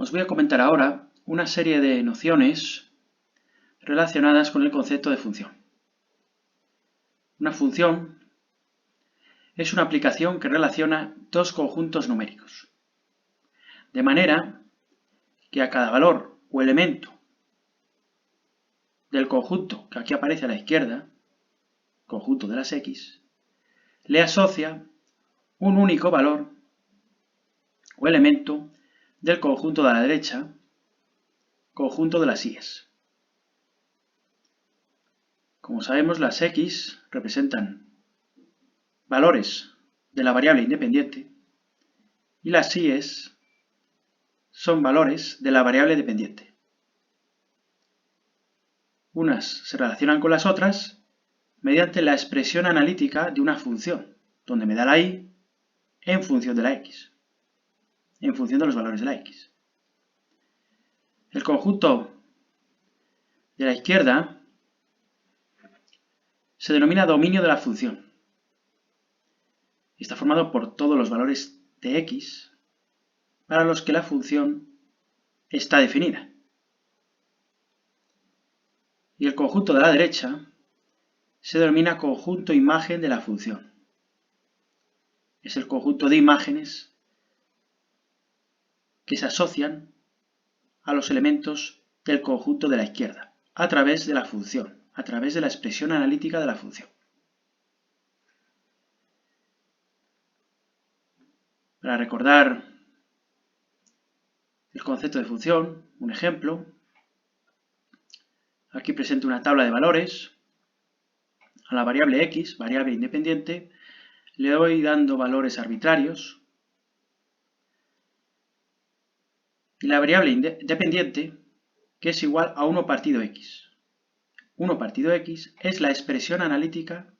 Os voy a comentar ahora una serie de nociones relacionadas con el concepto de función. Una función es una aplicación que relaciona dos conjuntos numéricos, de manera que a cada valor o elemento del conjunto que aquí aparece a la izquierda, conjunto de las x, le asocia un único valor o elemento del conjunto de la derecha, conjunto de las y's. Como sabemos, las x representan valores de la variable independiente y las y's son valores de la variable dependiente. Unas se relacionan con las otras mediante la expresión analítica de una función, donde me da la y en función de la x, en función de los valores de la x. El conjunto de la izquierda se denomina dominio de la función y está formado por todos los valores de x para los que la función está definida. Y el conjunto de la derecha se denomina conjunto imagen de la función. Es el conjunto de imágenes que se asocian a los elementos del conjunto de la izquierda a través de la función, a través de la expresión analítica de la función. Para recordar el concepto de función, un ejemplo. Aquí presento una tabla de valores. A la variable x, variable independiente, le voy dando valores arbitrarios. Y la variable dependiente, que es igual a 1 partido x. 1 partido x es la expresión analítica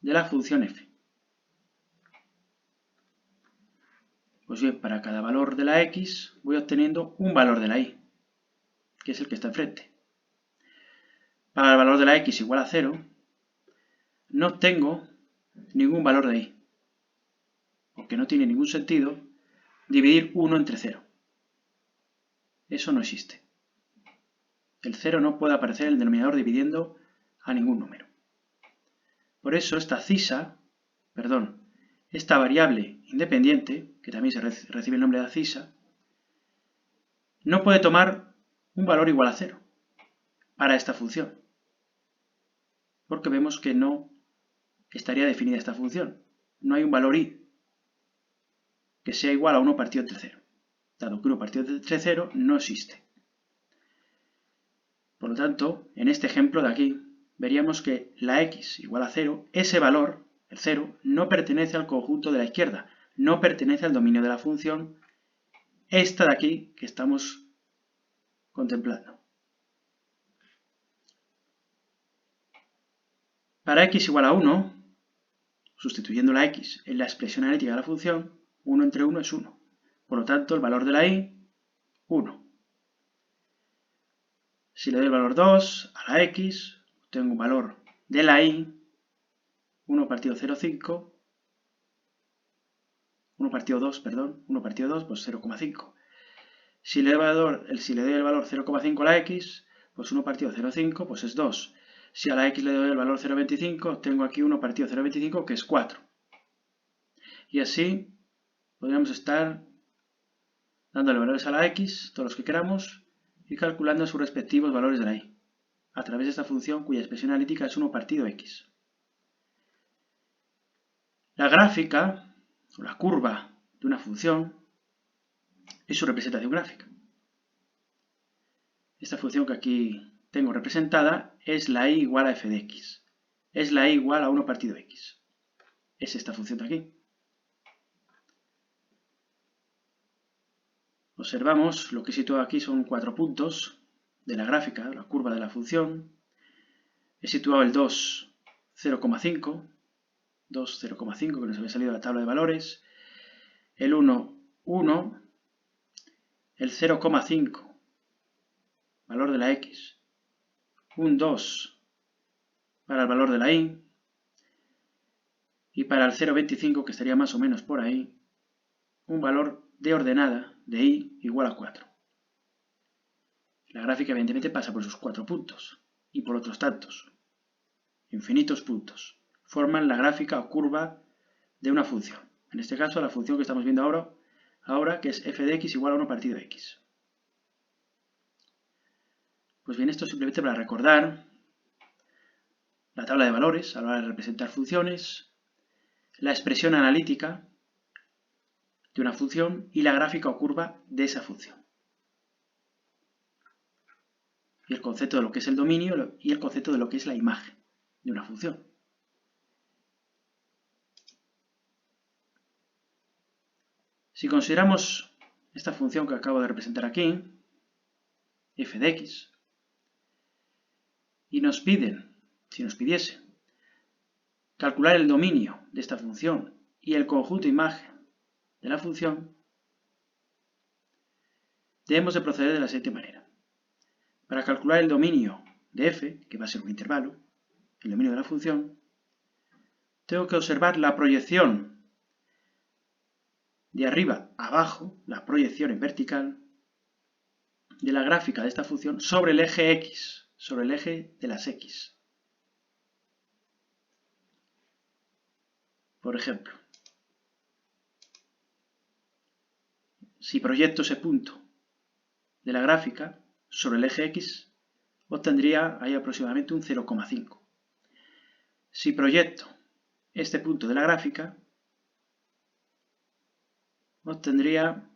de la función f. Pues bien, para cada valor de la x voy obteniendo un valor de la y, que es el que está enfrente. Para el valor de la x igual a 0, no obtengo ningún valor de y, porque no tiene ningún sentido dividir 1 entre 0. Eso no existe. El 0 no puede aparecer en el denominador dividiendo a ningún número. Por eso esta variable independiente, que también se recibe el nombre de cisa, no puede tomar un valor igual a 0 para esta función, porque vemos que no estaría definida esta función. No hay un valor y que sea igual a 1 partido entre 0, dado que 1 partido entre 0 no existe. Por lo tanto, en este ejemplo de aquí, veríamos que la x igual a 0, ese valor, el 0, no pertenece al conjunto de la izquierda, no pertenece al dominio de la función, esta de aquí que estamos contemplando. Para x igual a 1, sustituyendo la x en la expresión analítica de la función, 1 entre 1 es 1. Por lo tanto, el valor de la y, 1. Si le doy el valor 2 a la x, obtengo un valor de la y, 1 partido 0,5, 1 partido 2, pues 0,5. Si le doy el valor 0,5 a la x, pues 1 partido 0,5, pues es 2. Si a la x le doy el valor 0,25, obtengo aquí 1 partido 0,25, que es 4. Y así podríamos estar dándole valores a la x, todos los que queramos, y calculando sus respectivos valores de la y, a través de esta función cuya expresión analítica es 1 partido x. La gráfica, o la curva de una función, es su representación gráfica. Esta función que aquí tengo representada es la y igual a f de x. Es la y igual a 1 partido x. Es esta función de aquí. Observamos, lo que he situado aquí son 4 puntos de la gráfica, la curva de la función. He situado el 2, 0,5. 2, 0,5, que nos había salido de la tabla de valores. El 1, 1. El 0,5, valor de la x. Un 2 para el valor de la y. Y para el 0,25, que estaría más o menos por ahí, un valor de ordenada de y igual a 4. La gráfica evidentemente pasa por esos 4 puntos y por otros tantos. Infinitos puntos. Forman la gráfica o curva de una función. En este caso la función que estamos viendo ahora que es f de x igual a 1 partido de x. Pues bien, esto es simplemente para recordar la tabla de valores a la hora de representar funciones, la expresión analítica de una función y la gráfica o curva de esa función. Y el concepto de lo que es el dominio y el concepto de lo que es la imagen de una función. Si consideramos esta función que acabo de representar aquí, f de x, y si nos pidiesen, calcular el dominio de esta función y el conjunto imagen de la función, debemos de proceder de la siguiente manera. Para calcular el dominio de f, que va a ser un intervalo, el dominio de la función, tengo que observar la proyección de arriba a abajo, la proyección en vertical, de la gráfica de esta función sobre el eje x, sobre el eje de las x. Por ejemplo, si proyecto ese punto de la gráfica sobre el eje x, obtendría ahí aproximadamente un 0,5. Si proyecto este punto de la gráfica, obtendría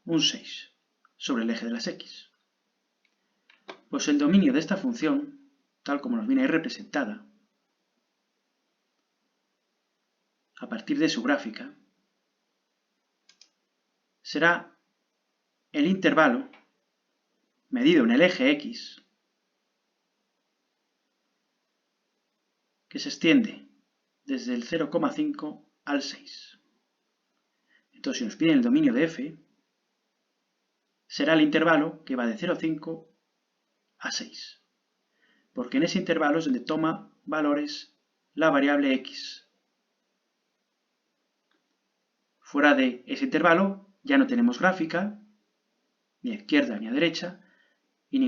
un 6 sobre el eje de las x. Pues el dominio de esta función, tal como nos viene ahí representada, a partir de su gráfica, será el intervalo medido en el eje x que se extiende desde el 0,5 al 6. Entonces, si nos piden el dominio de f, será el intervalo que va de 0,5 a 6. Porque en ese intervalo es donde toma valores la variable x. Fuera de ese intervalo ya no tenemos gráfica, ni a izquierda ni a derecha, y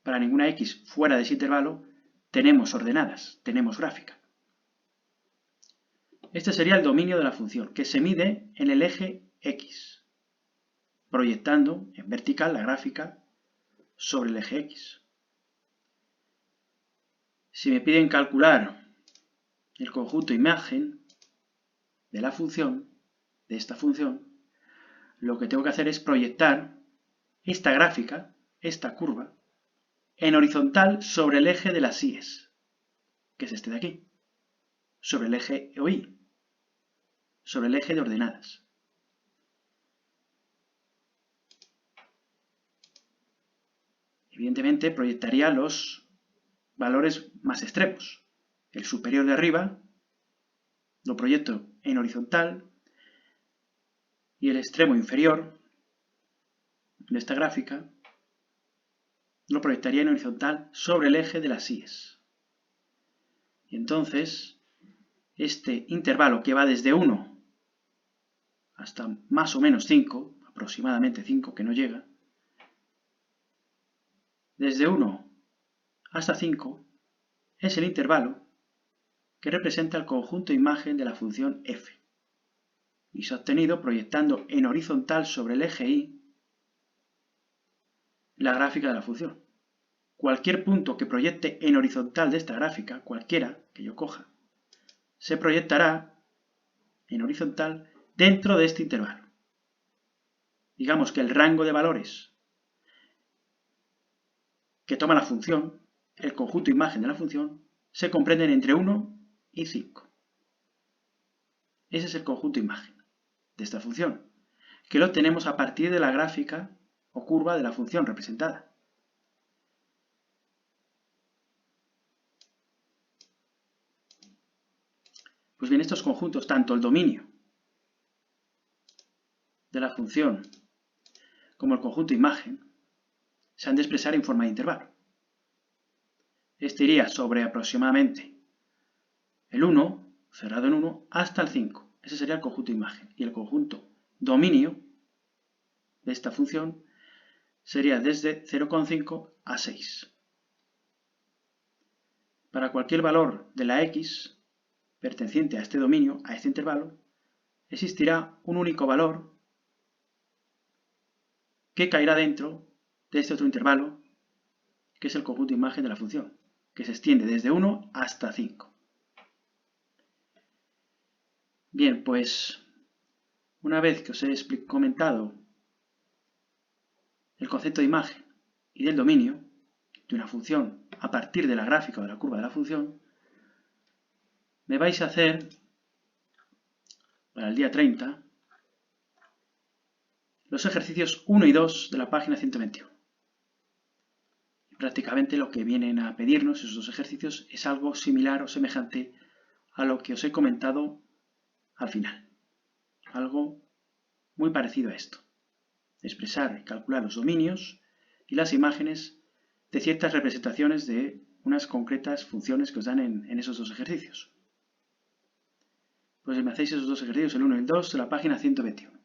para ninguna x fuera de ese intervalo tenemos ordenadas, tenemos gráfica. Este sería el dominio de la función, que se mide en el eje x, proyectando en vertical la gráfica sobre el eje x. Si me piden calcular el conjunto imagen de la función, de esta función, lo que tengo que hacer es proyectar esta gráfica, esta curva, en horizontal sobre el eje de las y, que es este de aquí, sobre el eje y, sobre el eje de ordenadas. Evidentemente proyectaría los valores más extremos. El superior de arriba lo proyecto en horizontal y el extremo inferior de esta gráfica lo proyectaría en horizontal sobre el eje de las y. Y entonces, este intervalo que va desde 1 hasta más o menos 5, aproximadamente 5 que no llega, desde 1 hasta 5 es el intervalo que representa el conjunto imagen de la función f. Y se ha obtenido proyectando en horizontal sobre el eje y la gráfica de la función. Cualquier punto que proyecte en horizontal de esta gráfica, cualquiera que yo coja, se proyectará en horizontal dentro de este intervalo. Digamos que el rango de valores que toma la función, el conjunto imagen de la función, se comprenden entre 1 y 5. Ese es el conjunto imagen de esta función, que lo tenemos a partir de la gráfica o curva de la función representada. Pues bien, estos conjuntos, tanto el dominio de la función como el conjunto imagen, se han de expresar en forma de intervalo. Este iría sobre aproximadamente el 1, cerrado en 1, hasta el 5. Ese sería el conjunto imagen. Y el conjunto dominio de esta función sería desde 0,5 a 6. Para cualquier valor de la x perteneciente a este dominio, a este intervalo, existirá un único valor que caerá dentro de este otro intervalo, que es el conjunto de imagen de la función, que se extiende desde 1 hasta 5. Bien, pues una vez que os he comentado el concepto de imagen y del dominio de una función a partir de la gráfica o de la curva de la función, me vais a hacer, para el día 30, los ejercicios 1 y 2 de la página 121. Y prácticamente lo que vienen a pedirnos esos dos ejercicios es algo similar o semejante a lo que os he comentado al final. Algo muy parecido a esto. Expresar y calcular los dominios y las imágenes de ciertas representaciones de unas concretas funciones que os dan en esos dos ejercicios. Pues me hacéis esos dos ejercicios, el 1 y el 2, de la página 121.